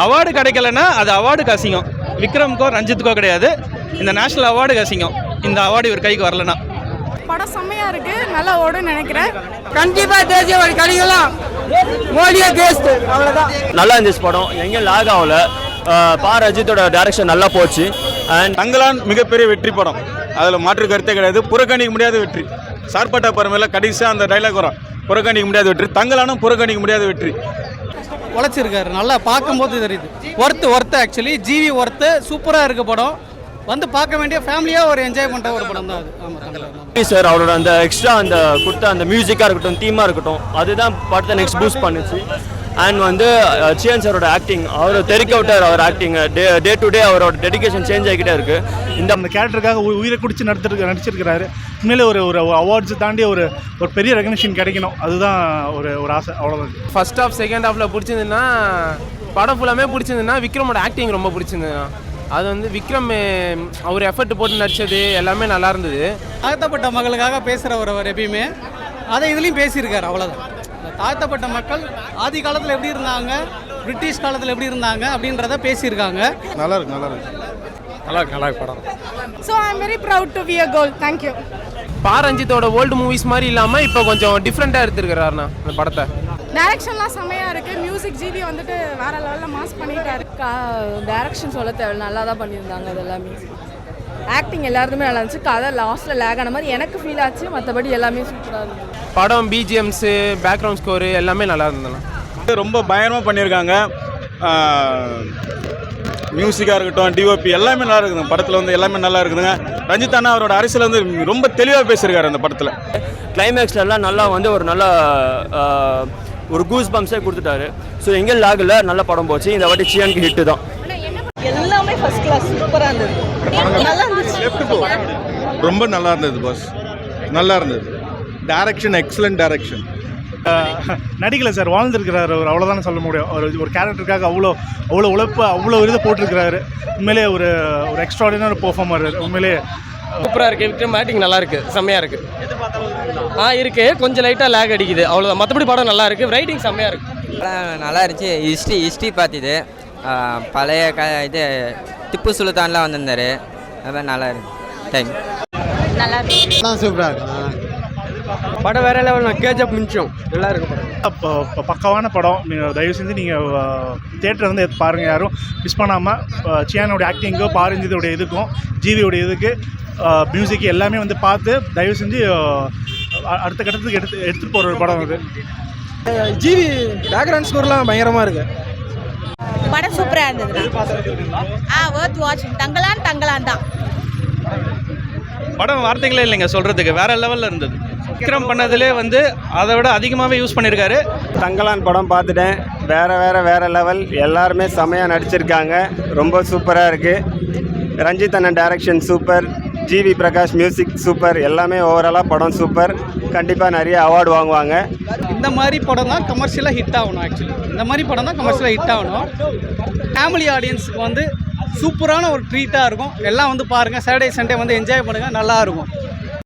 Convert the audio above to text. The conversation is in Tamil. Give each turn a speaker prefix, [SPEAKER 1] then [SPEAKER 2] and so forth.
[SPEAKER 1] அவார்டு கிடைக்கலன்னா அது அவார்டுக்கு அசிங்கம். விக்ரம்க்கோ ரஞ்சித்துக்கோ கிடையாது, இந்த நேஷனல் அவார்டுக்கு அசிங்கம். இந்த அவார்டு இவர் கைக்கு வரலன்னா.
[SPEAKER 2] படம் செம்மையா இருக்கு, நல்லா ஓடுன்னு நினைக்கிறேன்.
[SPEAKER 3] கண்டிப்பா தேசிய அவார்டு கிடைக்கலாம். மோடியே கேஸ்ட் அவ்வளவுதான்.
[SPEAKER 4] நல்லா இருந்துச்சு படம், எங்கேயும் லாக் ஆகல. ரஞ்சித்தோட டைரக்ஷன் நல்லா போச்சு. அண்ட்
[SPEAKER 5] தங்கலான் மிகப்பெரிய வெற்றி படம், அதில் மாற்று கருத்தே கிடையாது. புறக்கணிக்க முடியாத வெற்றி. சார்பட்டா பரமையில் கடைசியாக அந்த டைலாக் வரும், புறக்கணிக்க முடியாத வெற்றி. தங்கலானும் புறக்கணிக்க முடியாத வெற்றி.
[SPEAKER 6] உழைச்சிருக்காரு, நல்லா பார்க்கும்போது தெரியுது. ஒர்த்து ஆக்சுவலி ஜிவி ஒர்த்து, சூப்பராக இருக்க படம். வந்து பார்க்க வேண்டிய ஃபேமிலியாக ஒரு என்ஜாய் பண்ணுற ஒரு படம் தான் அது. ஆமாம்
[SPEAKER 4] சார், அவரோட அந்த எக்ஸ்ட்ரா அந்த கொடுத்த அந்த மியூசிக்காக இருக்கட்டும், தீமாக இருக்கட்டும், அதுதான் படத்தை நெக்ஸ்ட் பூஸ்ட் பண்ணுச்சு. அண்ட் வந்து சியான் சாரோட ஆக்டிங், அவர் தெறிக்க விட்டார். அவர் ஆக்டிங் டே டு டே அவரோட டெடிகேஷன் சேஞ்ச் ஆகிக்கிட்டே இருக்கு.
[SPEAKER 7] இந்த கேரக்டருக்காக உயிரை குடிச்சு நடிச்சிருக்கிறாரு. உண்மையிலே ஒரு அவார்ட்ஸ் தாண்டி ஒரு பெரிய ரெகக்னிஷன் கிடைக்கணும், அதுதான் ஒரு ஆசை, அவ்வளோதான்.
[SPEAKER 8] ஃபர்ஸ்ட் ஹாஃப் செகண்ட் ஹாஃபில் பிடிச்சிருந்துன்னா, படம் ஃபுல்லாமே பிடிச்சிருந்துன்னா, விக்ரமோட ஆக்டிங் ரொம்ப பிடிச்சிருந்துண்ணா. அது வந்து விக்ரம் அவர் எஃபர்ட் போட்டு நடித்தது எல்லாமே நல்லா இருந்தது.
[SPEAKER 6] தாழ்த்தப்பட்ட மக்களுக்காக பேசுகிறவர் அவர் எப்பயுமே, அதை இதுலேயும் பேசியிருக்காரு. அவ்வளோதான். தாழ்த்தப்பட்ட மக்கள் ஆதி காலத்தில் எப்படி இருந்தாங்க, பிரிட்டிஷ் காலத்தில் எப்படி இருந்தாங்க அப்படின்றத பேசியிருக்காங்க.
[SPEAKER 5] நல்லா இருக்கு படம்.
[SPEAKER 2] So I'm very proud to be a girl. Thank you.
[SPEAKER 8] ரஞ்சித்தோட ஓல்டு மூவிஸ் மாதிரி இல்லாமல் இப்போ கொஞ்சம் டிஃப்ரெண்ட்டாக எடுத்துருக்கிறாருண்ணா அந்த படத்தை.
[SPEAKER 2] டைரக்ஷன்லாம் செம்மையா இருக்கு. மியூசிக் ஜிவி வந்துட்டு வேற லெவலில் மாஸ் பண்ணிட்டாரு.
[SPEAKER 9] டைரக்ஷன் சொல்ல தேவை, நல்லா தான் பண்ணியிருந்தாங்க. அது எல்லாமே ஆக்டிங் எல்லாருமே நல்லா இருந்துச்சு. கதை லாஸ்ட்டில் லேக் ஆன மாதிரி எனக்கு ஃபீல் ஆச்சு. மற்றபடி எல்லாமே சூப்பராக இருந்துச்சு.
[SPEAKER 8] படம் பிஜிஎம்ஸு, பேக்ரவுண்ட் ஸ்கோரு எல்லாமே நல்லா இருந்ததுண்ணா.
[SPEAKER 5] ரொம்ப பயங்கரமாக பண்ணியிருக்காங்க. மியூசிக்காக இருக்கட்டும், டிஓபி எல்லாமே நல்லா இருக்குதுங்க. படத்தில் வந்து எல்லாமே நல்லா இருக்குதுங்க. ரஞ்சித் அண்ணா அவரோட அரசியல் வந்து ரொம்ப தெளிவாக பேசியிருக்காரு அந்த படத்தில்.
[SPEAKER 4] கிளைமேக்ஸ்லாம் நல்லா வந்து ஒரு நல்ல ஒரு கூஸ் பம்ப்ஸே கொடுத்துட்டாரு. ஸோ எங்கேயும் லாகில் நல்ல படம் போச்சு. இந்த வாட்டி சியானுக்கு ஹிட்டு தான்.
[SPEAKER 9] எல்லாமே ஃபர்ஸ்ட் கிளாஸ், சூப்பராக இருந்தது. நல்லா இருந்துச்சு,
[SPEAKER 5] ரொம்ப நல்லா இருந்தது பாஸ், நல்லா இருந்தது. Direction excellent direction.
[SPEAKER 7] நடிக்கலை சார், வாழ்ந்துருக்கிறாரு அவர், அவ்வளோதானே சொல்ல முடியும். ஒரு கேரக்டருக்காக அவ்வளோ உழைப்பு, அவ்வளோ இது போட்டிருக்கிறாரு. உண்மையிலே ஒரு எக்ஸ்ட்ராடினரி பெர்ஃபார்மர். உண்மையிலே
[SPEAKER 8] சூப்பராக இருக்குது. விக்ரம் ஆக்டிங் நல்லா இருக்குது, செம்மையாக இருக்குது. இருக்குது, கொஞ்சம் லைட்டாக லேக் அடிக்குது, அவ்வளோதான். மற்றபடி படம் நல்லா இருக்குது. ரைட்டிங் செம்மையாக இருக்குது.
[SPEAKER 3] நல்லா இருந்துச்சு. ஹிஸ்ட்ரி பார்த்துது. பழைய இது திப்பு சுல்தான்லாம் வந்திருந்தாரு. அதான் நல்லா இருக்கு. டைம்
[SPEAKER 9] நல்லா இருக்கு.
[SPEAKER 3] சூப்பராக இருக்கு
[SPEAKER 6] படம் வேற லெவல். கேஜப் மிஞ்சம் நல்லா இருக்கு படம்.
[SPEAKER 7] பக்கவான படம். நீங்கள் தயவு செஞ்சு நீங்கள் தேட்டரை வந்து பாருங்கள், யாரும் மிஸ் பண்ணாமல். சியானோட ஆக்டிங்கும், ரஞ்சித்தோட இதுக்கும், ஜிவியோட இதுக்கு, மியூசிக் எல்லாமே வந்து பார்த்து தயவு செஞ்சு அடுத்த கட்டத்துக்கு எடுத்துகிட்டு போகிற ஒரு படம் அது.
[SPEAKER 6] ஜிவி பேக்ரவுண்ட் ஸ்கோர்லாம் பயங்கரமாக இருக்கு.
[SPEAKER 9] படம் சூப்பராக இருந்தது. வர்த் வாட்சிங். தங்கலான் தான்
[SPEAKER 1] படம் வார்த்தைகளே இல்லைங்க சொல்கிறதுக்கு, வேற லெவலில் இருந்தது. விக்ரம் பண்ணதுலே வந்து அதை விட அதிகமாகவே யூஸ் பண்ணியிருக்காரு.
[SPEAKER 4] தங்கலான் படம் பார்த்துட்டேன். வேற லெவல். எல்லாருமே செமையாக நடிச்சிருக்காங்க. ரொம்ப சூப்பராக இருக்குது. ரஞ்சித் அண்ணன் direction super. GV Prakash music super. எல்லாமே ஓவராலாக படம் சூப்பர். கண்டிப்பாக நிறைய அவார்டு வாங்குவாங்க.
[SPEAKER 6] இந்த மாதிரி படம் தான் கமர்ஷியலாக ஹிட் ஆகணும். ஆக்சுவலி இந்த மாதிரி படம் தான் கமர்ஷியலாக ஹிட் ஆகணும். ஃபேமிலி ஆடியன்ஸுக்கு வந்து சூப்பரான ஒரு ட்ரீட்டாக இருக்கும். எல்லாம் வந்து பாருங்கள். சாட்டர்டே சண்டே வந்து என்ஜாய் பண்ணுங்கள், நல்லா இருக்கும்.